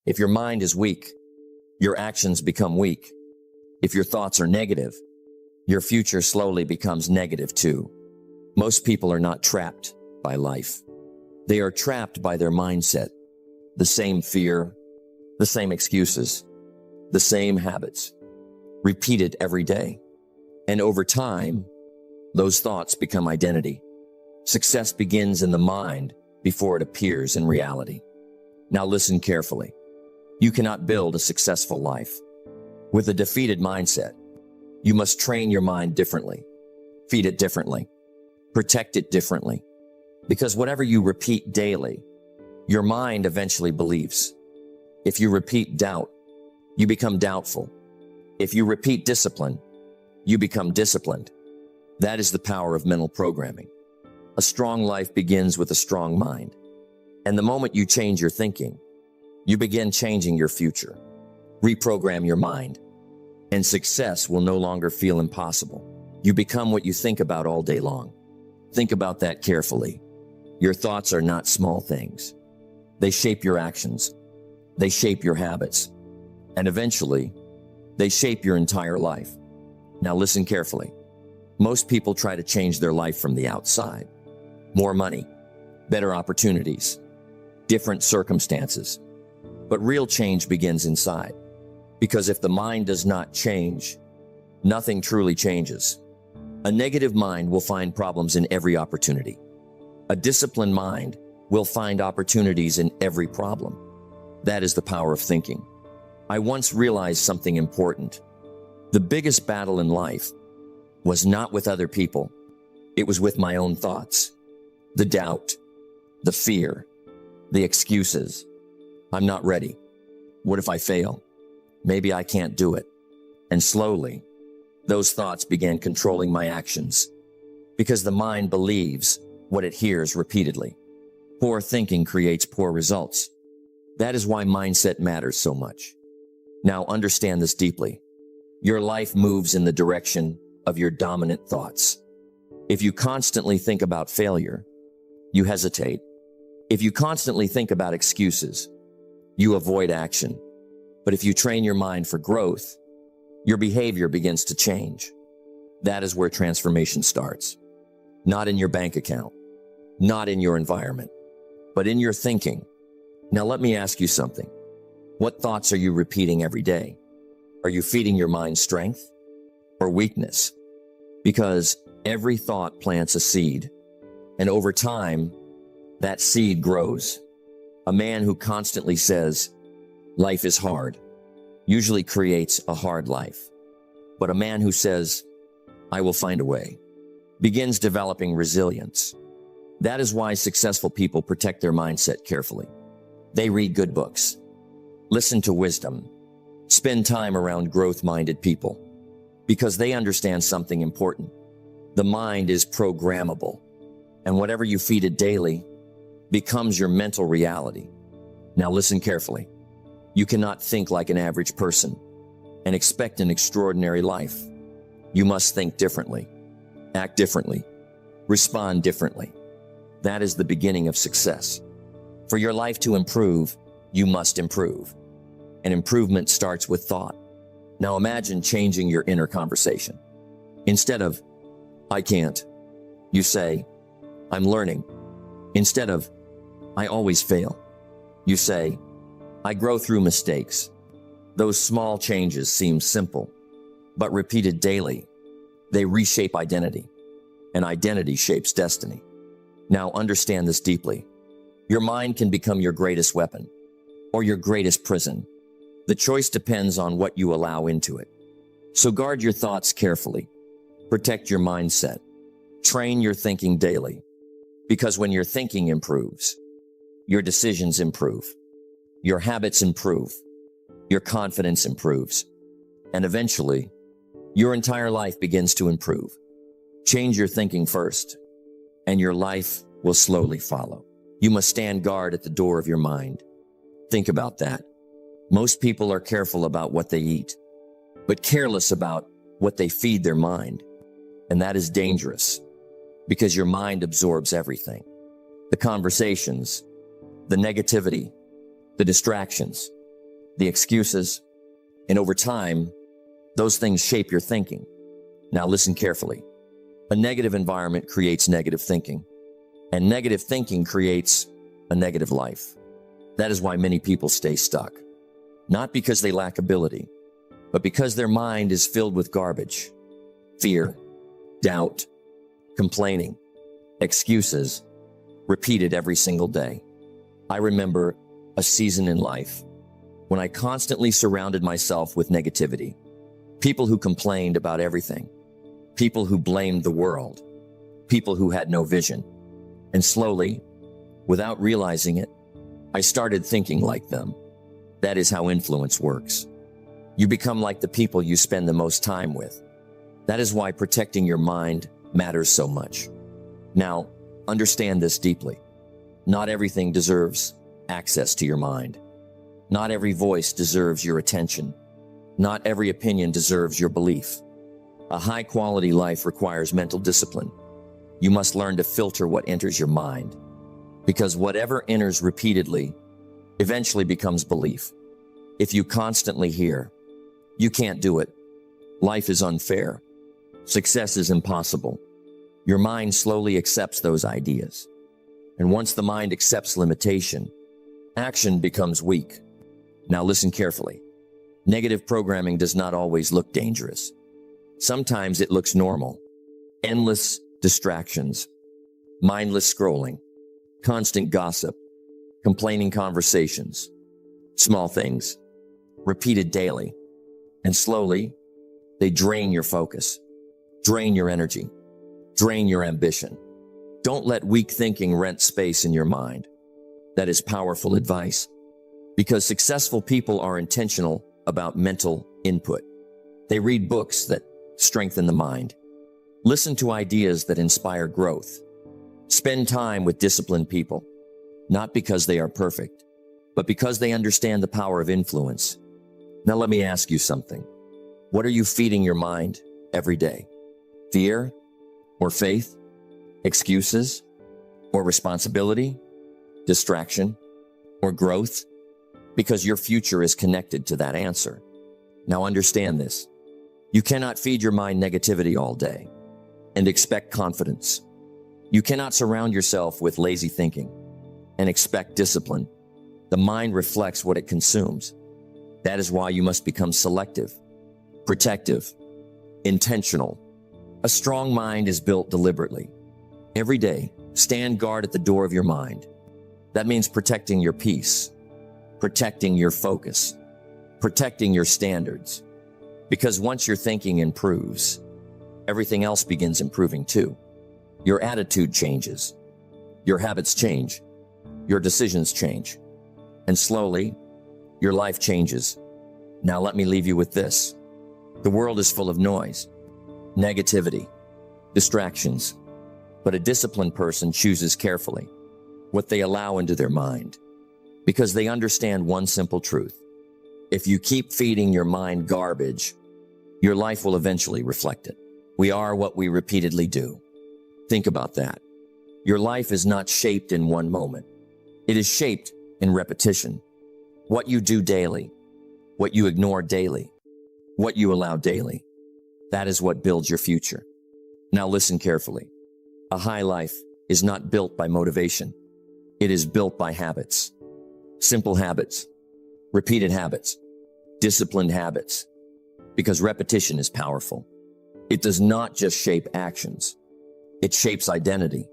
If your mind is weak, your actions become weak. If your thoughts are negative, your future slowly becomes negative too. Most people are not trapped by life. They are trapped by their mindset. The same fear, the same excuses, the same habits, repeated every day. And over time, those thoughts become identity. Success begins in the mind before it appears in reality. Now listen carefully. You cannot build a successful life with a defeated mindset. You must train your mind differently, feed it differently, protect it differently. Because whatever you repeat daily, your mind eventually believes. If you repeat doubt, you become doubtful. If you repeat discipline, you become disciplined. That is the power of mental programming. A strong life begins with a strong mind. And the moment you change your thinking, you begin changing your future. Reprogram your mind, and success will no longer feel impossible. You become what you think about all day long. Think about that carefully. Your thoughts are not small things. They shape your actions. They shape your habits. And eventually, they shape your entire life. Now listen carefully. Most people try to change their life from the outside. More money, better opportunities, different circumstances. But real change begins inside. Because if the mind does not change, nothing truly changes. A negative mind will find problems in every opportunity. A disciplined mind will find opportunities in every problem. That is the power of thinking. I once realized something important. The biggest battle in life was not with other people. It was with my own thoughts. The doubt, the fear, the excuses. I'm not ready. What if I fail? Maybe I can't do it. And slowly, those thoughts began controlling my actions. Because the mind believes what it hears repeatedly. Poor thinking creates poor results. That is why mindset matters so much. Now understand this deeply. Your life moves in the direction of your dominant thoughts. If you constantly think about failure, you hesitate. If you constantly think about excuses, you avoid action. But if you train your mind for growth, your behavior begins to change. That is where transformation starts. Not in your bank account, not in your environment, but in your thinking. Now let me ask you something. What thoughts are you repeating every day? Are you feeding your mind strength or weakness? Because every thought plants a seed, and over time, that seed grows. A man who constantly says, "Life is hard," usually creates a hard life. But a man who says, "I will find a way," begins developing resilience. That is why successful people protect their mindset carefully. They read good books, listen to wisdom, spend time around growth-minded people, because they understand something important. The mind is programmable, and whatever you feed it daily becomes your mental reality. Now listen carefully. You cannot think like an average person and expect an extraordinary life. You must think differently, act differently, respond differently. That is the beginning of success. For your life to improve, you must improve. And improvement starts with thought. Now imagine changing your inner conversation. Instead of, "I can't," you say, "I'm learning." Instead of, "I always fail," you say, "I grow through mistakes." Those small changes seem simple, but repeated daily, they reshape identity, and identity shapes destiny. Now understand this deeply. Your mind can become your greatest weapon or your greatest prison. The choice depends on what you allow into it. So guard your thoughts carefully. Protect your mindset. Train your thinking daily. Because when your thinking improves, your decisions improve, your habits improve, your confidence improves, and eventually, your entire life begins to improve. Change your thinking first, and your life will slowly follow. You must stand guard at the door of your mind. Think about that. Most people are careful about what they eat, but careless about what they feed their mind. And that is dangerous, because your mind absorbs everything. The conversations, the negativity, the distractions, the excuses, and over time, those things shape your thinking. Now listen carefully. A negative environment creates negative thinking, and negative thinking creates a negative life. That is why many people stay stuck. Not because they lack ability, but because their mind is filled with garbage, fear, doubt, complaining, excuses, repeated every single day. I remember a season in life when I constantly surrounded myself with negativity. People who complained about everything. People who blamed the world. People who had no vision. And slowly, without realizing it, I started thinking like them. That is how influence works. You become like the people you spend the most time with. That is why protecting your mind matters so much. Now, understand this deeply. Not everything deserves access to your mind. Not every voice deserves your attention. Not every opinion deserves your belief. A high-quality life requires mental discipline. You must learn to filter what enters your mind, because whatever enters repeatedly eventually becomes belief. If you constantly hear, "You can't do it," "Life is unfair," "Success is impossible," your mind slowly accepts those ideas. And once the mind accepts limitation, action becomes weak. Now listen carefully. Negative programming does not always look dangerous. Sometimes it looks normal. Endless distractions, mindless scrolling, constant gossip, complaining conversations, small things, repeated daily. And slowly, they drain your focus, drain your energy, drain your ambition. Don't let weak thinking rent space in your mind. That is powerful advice, because successful people are intentional about mental input. They read books that strengthen the mind. Listen to ideas that inspire growth. Spend time with disciplined people, not because they are perfect, but because they understand the power of influence. Now let me ask you something. What are you feeding your mind every day? Fear or faith? Excuses or responsibility? Distraction or growth? Because your future is connected to that answer. Now understand this. You cannot feed your mind negativity all day and expect confidence. You cannot surround yourself with lazy thinking and expect discipline. The mind reflects what it consumes. That is why you must become selective, protective, intentional. A strong mind is built deliberately. Every day, stand guard at the door of your mind. That means protecting your peace, protecting your focus, protecting your standards. Because once your thinking improves, everything else begins improving too. Your attitude changes, your habits change, your decisions change, and slowly, your life changes. Now let me leave you with this. The world is full of noise, negativity, distractions, but a disciplined person chooses carefully what they allow into their mind, because they understand one simple truth. If you keep feeding your mind garbage, your life will eventually reflect it. We are what we repeatedly do. Think about that. Your life is not shaped in one moment. It is shaped in repetition. What you do daily, what you ignore daily, what you allow daily, that is what builds your future. Now listen carefully. A high life is not built by motivation. It is built by habits. Simple habits, repeated habits, disciplined habits, because repetition is powerful. It does not just shape actions. It shapes identity.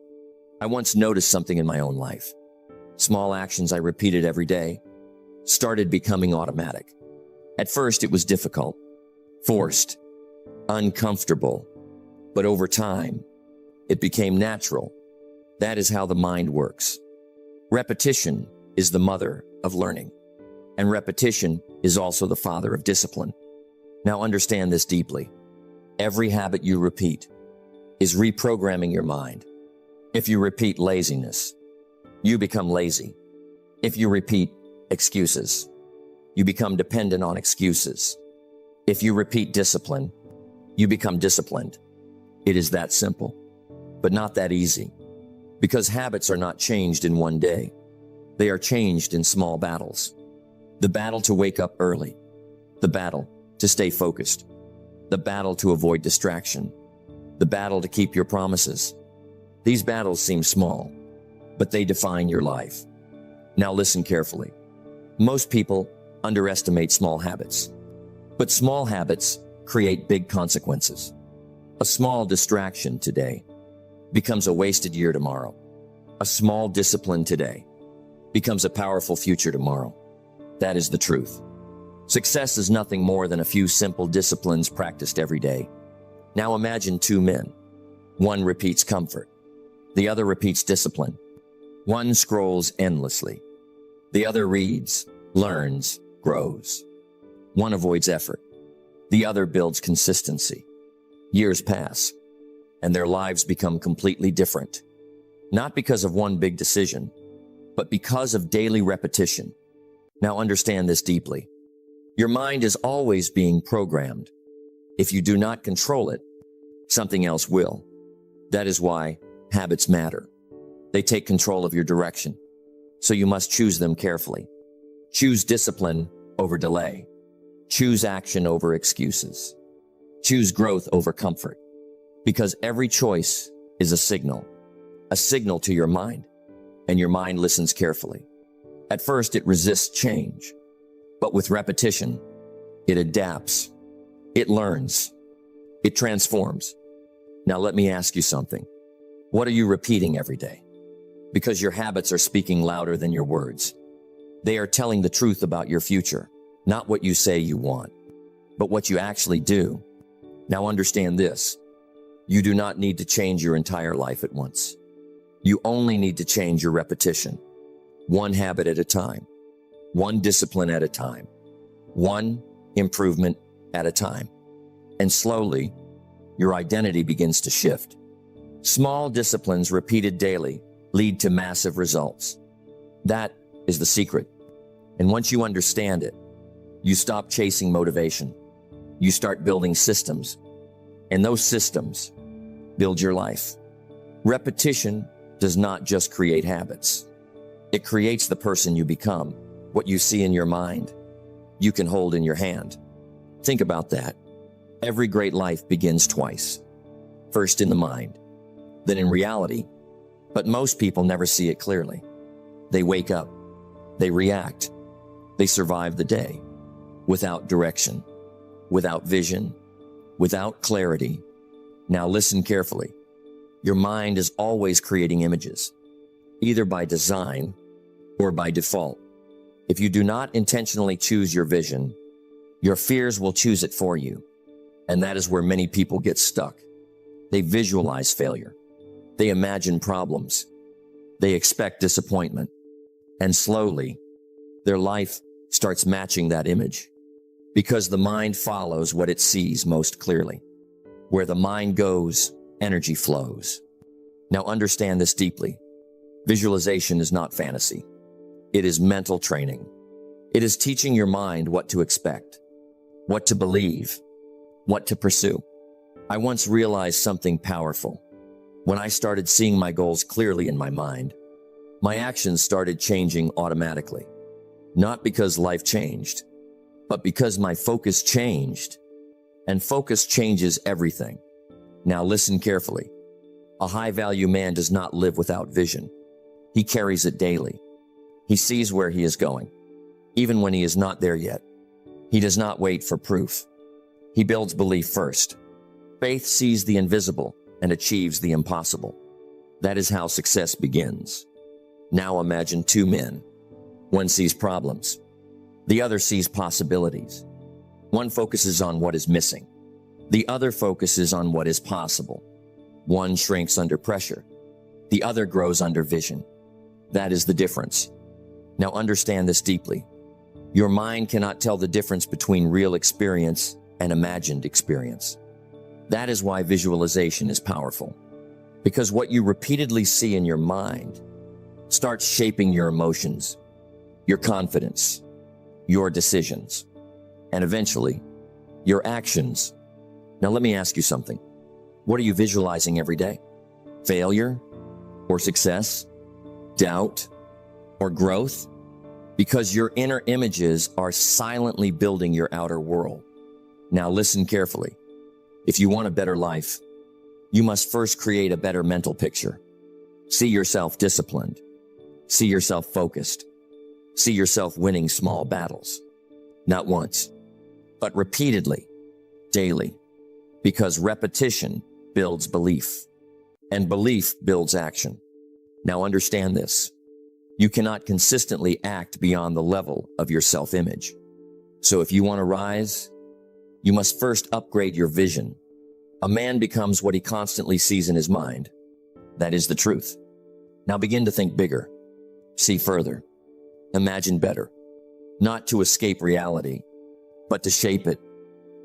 I once noticed something in my own life. Small actions I repeated every day started becoming automatic. At first, it was difficult, forced, uncomfortable, but over time, it became natural. That is how the mind works. Repetition is the mother of learning, and repetition is also the father of discipline. Now understand this deeply. Every habit you repeat is reprogramming your mind. If you repeat laziness, you become lazy. If you repeat excuses, you become dependent on excuses. If you repeat discipline, you become disciplined. It is that simple, but not that easy, because habits are not changed in one day. They are changed in small battles. The battle to wake up early. The battle to stay focused. The battle to avoid distraction. The battle to keep your promises. These battles seem small, but they define your life. Now listen carefully. Most people underestimate small habits, but small habits create big consequences. A small distraction today becomes a wasted year tomorrow. A small discipline today becomes a powerful future tomorrow. That is the truth. Success is nothing more than a few simple disciplines practiced every day. Now imagine two men. One repeats comfort. The other repeats discipline. One scrolls endlessly. The other reads, learns, grows. One avoids effort. The other builds consistency. Years pass, and their lives become completely different. Not because of one big decision, but because of daily repetition. Now understand this deeply. Your mind is always being programmed. If you do not control it, something else will. That is why habits matter. They take control of your direction, so you must choose them carefully. Choose discipline over delay. Choose action over excuses. Choose growth over comfort, because every choice is a signal to your mind, and your mind listens carefully. At first, it resists change, but with repetition, it adapts, it learns, it transforms. Now let me ask you something. What are you repeating every day? Because your habits are speaking louder than your words. They are telling the truth about your future, not what you say you want, but what you actually do. Now understand this. You do not need to change your entire life at once. You only need to change your repetition. One habit at a time. One discipline at a time. One improvement at a time. And slowly, your identity begins to shift. Small disciplines repeated daily lead to massive results. That is the secret. And once you understand it, you stop chasing motivation. You start building systems. And those systems build your life. Repetition does not just create habits. It creates the person you become, what you see in your mind, you can hold in your hand. Think about that. Every great life begins twice. First in the mind, then in reality. But most people never see it clearly. They wake up, they react, they survive the day without direction, without vision, without clarity. Now listen carefully. Your mind is always creating images, either by design or by default. If you do not intentionally choose your vision, your fears will choose it for you. And that is where many people get stuck. They visualize failure. They imagine problems. They expect disappointment. And slowly, their life starts matching that image. Because the mind follows what it sees most clearly. Where the mind goes, energy flows. Now understand this deeply. Visualization is not fantasy. It is mental training. It is teaching your mind what to expect, what to believe, what to pursue. I once realized something powerful. When I started seeing my goals clearly in my mind, my actions started changing automatically. Not because life changed, but because my focus changed. And focus changes everything. Now listen carefully. A high-value man does not live without vision. He carries it daily. He sees where he is going, even when he is not there yet. He does not wait for proof. He builds belief first. Faith sees the invisible and achieves the impossible. That is how success begins. Now imagine two men. One sees problems. The other sees possibilities. One focuses on what is missing. The other focuses on what is possible. One shrinks under pressure. The other grows under vision. That is the difference. Now understand this deeply. Your mind cannot tell the difference between real experience and imagined experience. That is why visualization is powerful. Because what you repeatedly see in your mind starts shaping your emotions, your confidence, your decisions, and eventually, your actions. Now let me ask you something. What are you visualizing every day? Failure or success? Doubt or growth? because your inner images are silently building your outer world. Now listen carefully. If you want a better life, you must first create a better mental picture. See yourself disciplined. See yourself focused. See yourself winning small battles. Not once, but repeatedly, daily, because repetition builds belief, and belief builds action. Now understand this. You cannot consistently act beyond the level of your self-image. So if you want to rise, you must first upgrade your vision. A man becomes what he constantly sees in his mind. That is the truth. Now begin to think bigger. See further. Imagine better. Not to escape reality, but to shape it.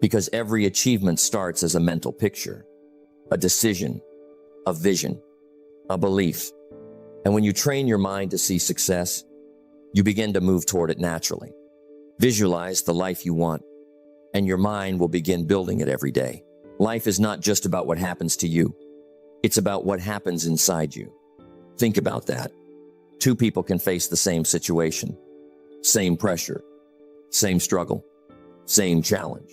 Because every achievement starts as a mental picture, a decision, a vision, a belief. And when you train your mind to see success, you begin to move toward it naturally. Visualize the life you want, and your mind will begin building it every day. Life is not just about what happens to you. It's about what happens inside you. Think about that. Two people can face the same situation, same pressure, same struggle, same challenge,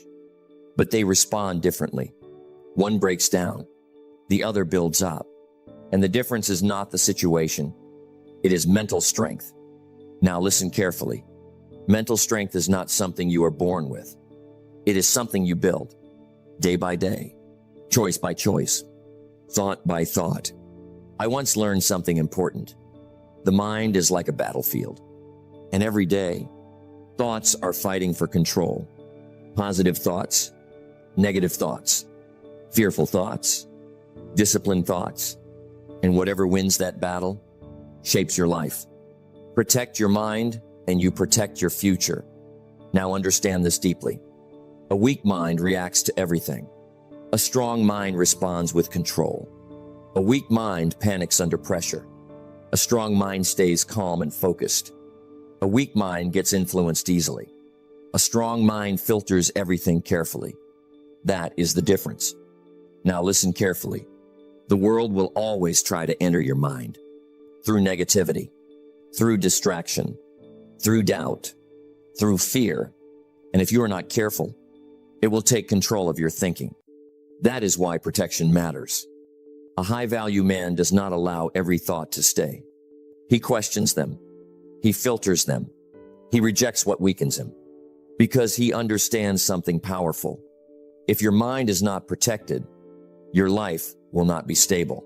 but they respond differently. One breaks down, the other builds up. And the difference is not the situation, it is mental strength. Now listen carefully. Mental strength is not something you are born with. It is something you build, day by day, choice by choice, thought by thought. I once learned something important. The mind is like a battlefield, and every day, thoughts are fighting for control. Positive thoughts, negative thoughts, fearful thoughts, disciplined thoughts, and whatever wins that battle shapes your life. Protect your mind, and you protect your future. Now understand this deeply. A weak mind reacts to everything. A strong mind responds with control. A weak mind panics under pressure. A strong mind stays calm and focused. A weak mind gets influenced easily. A strong mind filters everything carefully. That is the difference. Now listen carefully. The world will always try to enter your mind through negativity, through distraction, through doubt, through fear. And if you are not careful, it will take control of your thinking. That is why protection matters. A high-value man does not allow every thought to stay. He questions them. He filters them. He rejects what weakens him, because he understands something powerful. If your mind is not protected, your life will not be stable.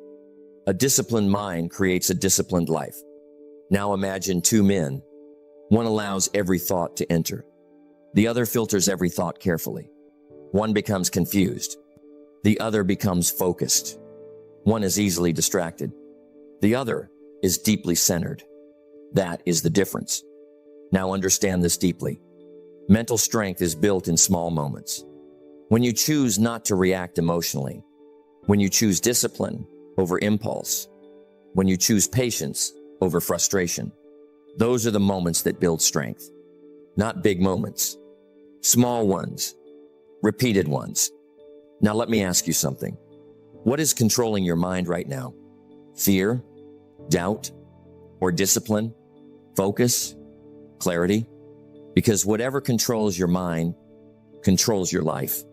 A disciplined mind creates a disciplined life. Now imagine two men. One allows every thought to enter. The other filters every thought carefully. One becomes confused. The other becomes focused. One is easily distracted. The other is deeply centered. That is the difference. Now understand this deeply. Mental strength is built in small moments. When you choose not to react emotionally, when you choose discipline over impulse, when you choose patience over frustration, those are the moments that build strength. Not big moments, small ones, repeated ones. Now let me ask you something. What is controlling your mind right now? Fear, doubt, or discipline, focus, clarity? Because whatever controls your mind controls your life.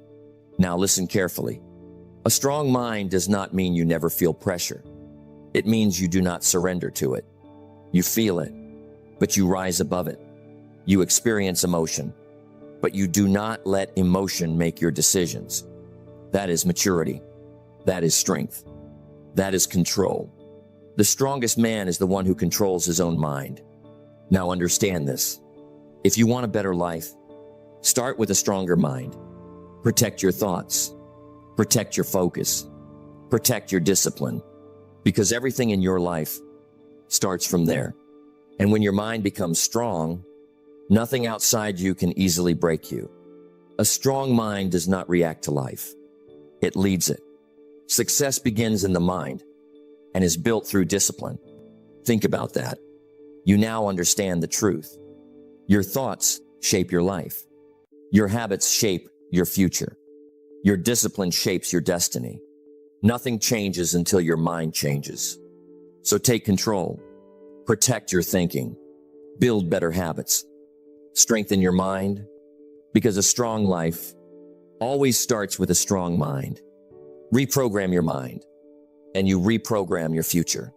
Now listen carefully. A strong mind does not mean you never feel pressure. It means you do not surrender to it. You feel it, but you rise above it. You experience emotion, but you do not let emotion make your decisions. That is maturity. That is strength. That is control. The strongest man is the one who controls his own mind. Now understand this. If you want a better life, start with a stronger mind. Protect your thoughts. Protect your focus. Protect your discipline. Because everything in your life starts from there. And when your mind becomes strong, nothing outside you can easily break you. A strong mind does not react to life. It leads it. Success begins in the mind and is built through discipline. Think about that. You now understand the truth. Your thoughts shape your life. Your habits shape your future. Your discipline shapes your destiny. Nothing changes until your mind changes. So take control. Protect your thinking. Build better habits. Strengthen your mind, because a strong life always starts with a strong mind. Reprogram your mind, and you reprogram your future.